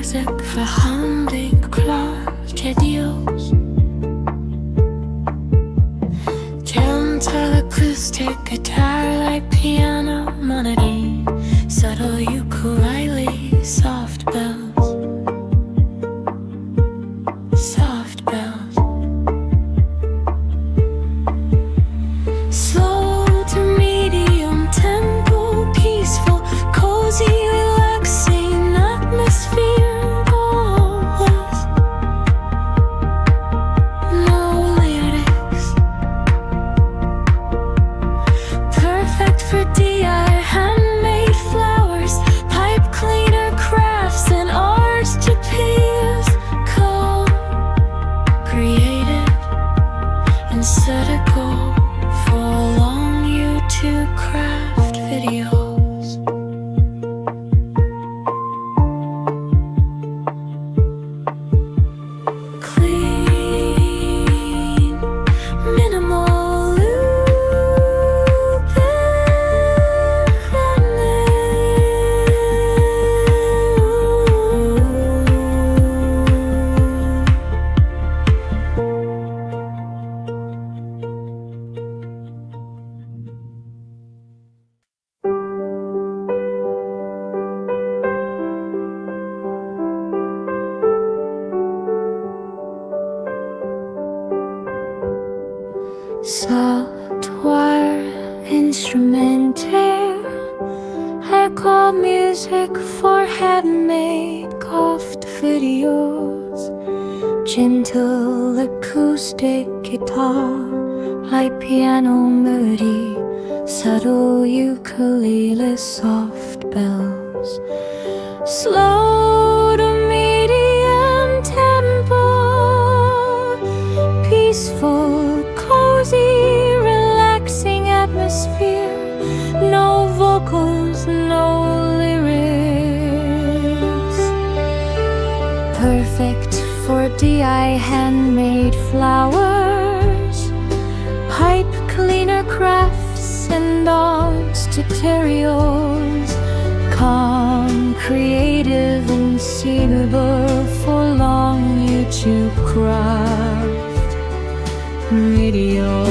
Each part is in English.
music verhandelt klare deals. Gentle acoustic guitar like piano monody, subtle ukulele, soft bells, soft bells. Slow to medium tempo, peaceful, cozy, relaxing atmosphere. Always no lyrics. Perfect for DI, handmade flowers, pipe cleaner crafts, and arts to peers. Calm, creative, and set a goal for long YouTube craft videos. Clean, minimal loop soft wire instrumental, I call music for handmade craft videos. Gentle acoustic guitar like piano moody, subtle ukulele, soft bells. Slow to medium tempo, peaceful, cozy, relaxing atmosphere. No vocals, no lyrics. Perfect for DI, handmade flowers, pipe cleaner crafts, and arts tutorials. Calm, creative, and suitable for long YouTube craft videos.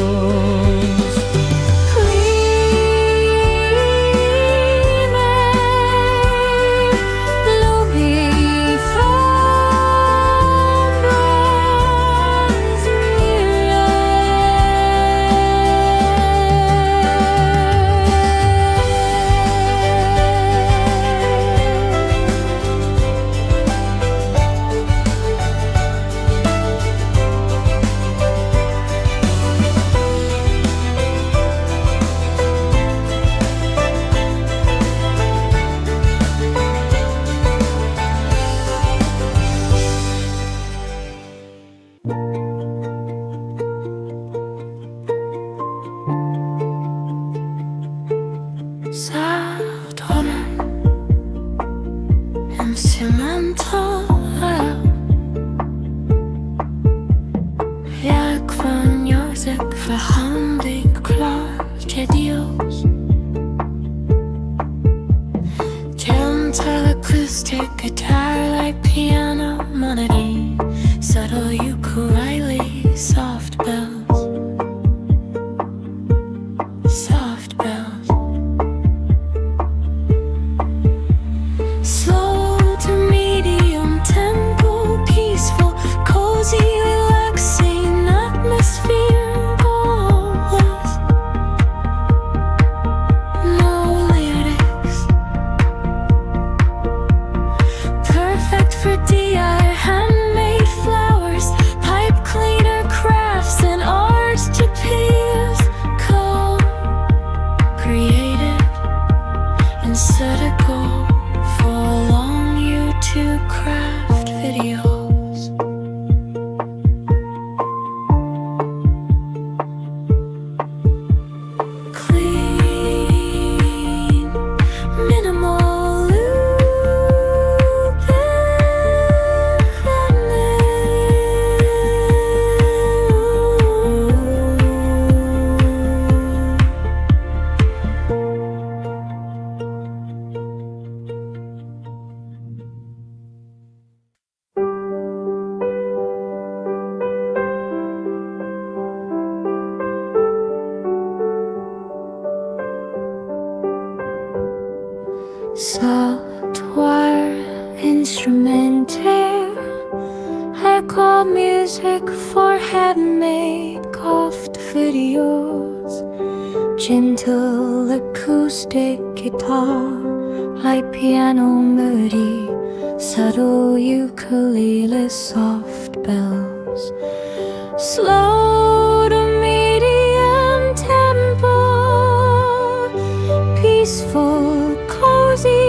Soft honor and cemental. Jak wniosek verhandelt klare deals. Gentle acoustic guitar like piano monody, subtle ukulele, soft bells, soft bells. Slow to medium tempo, peaceful, cozy, relaxing atmosphere. Always no lyrics. Perfect for DI, handmade flowers, pipe cleaner crafts, and arts to peers. Calm, creative, and set a goal for a long soft wire instrumental. I call music for handmade craft videos. Gentle acoustic guitar, light piano moody, subtle ukulele, soft bells. Slow to medium tempo, peaceful, cozy,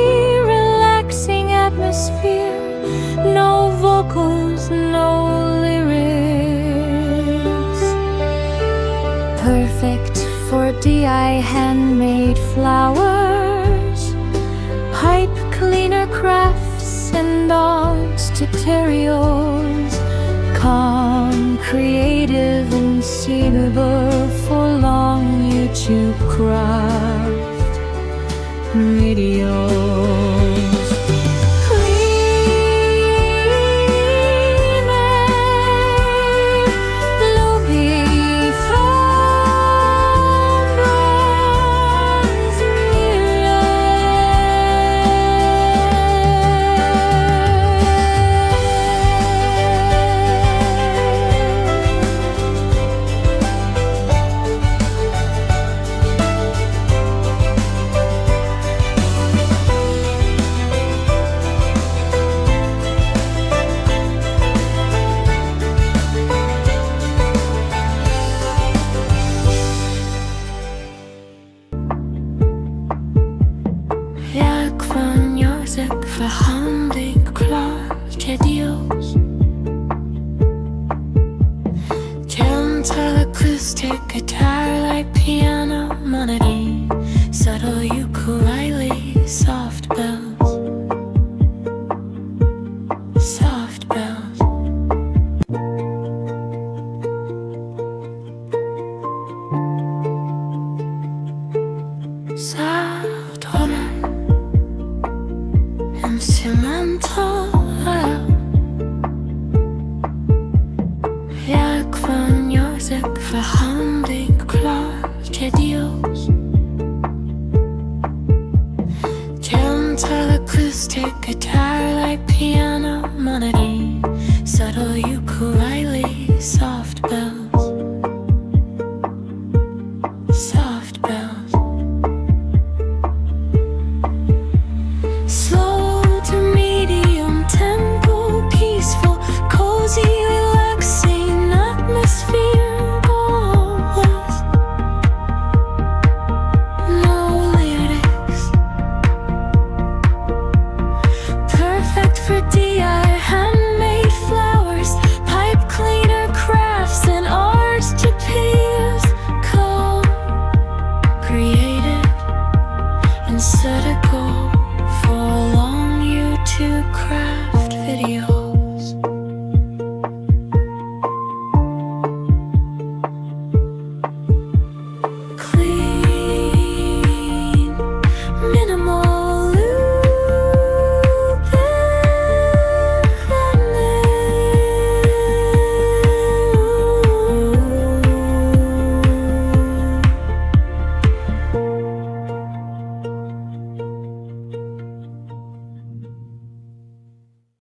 relaxing atmosphere. No vocals, no lyrics. Perfect for DIY handmade flowers, pipe cleaner crafts and art tutorials. Calm, creative, and suitable for long YouTube craft videos. För handicraft videos. Gentle acoustic guitar, light piano melody, subtle ukulele, soft bells. Soft bells. Soft water, instrumental. Jag får music för handicraft videos. Gentle acoustic guitar, light piano melody, subtle ukulele, soft bells. Soft bells. Slow to medium tempo, peaceful, cozy, relaxing atmosphere. Always. No lyrics. Perfect for DIY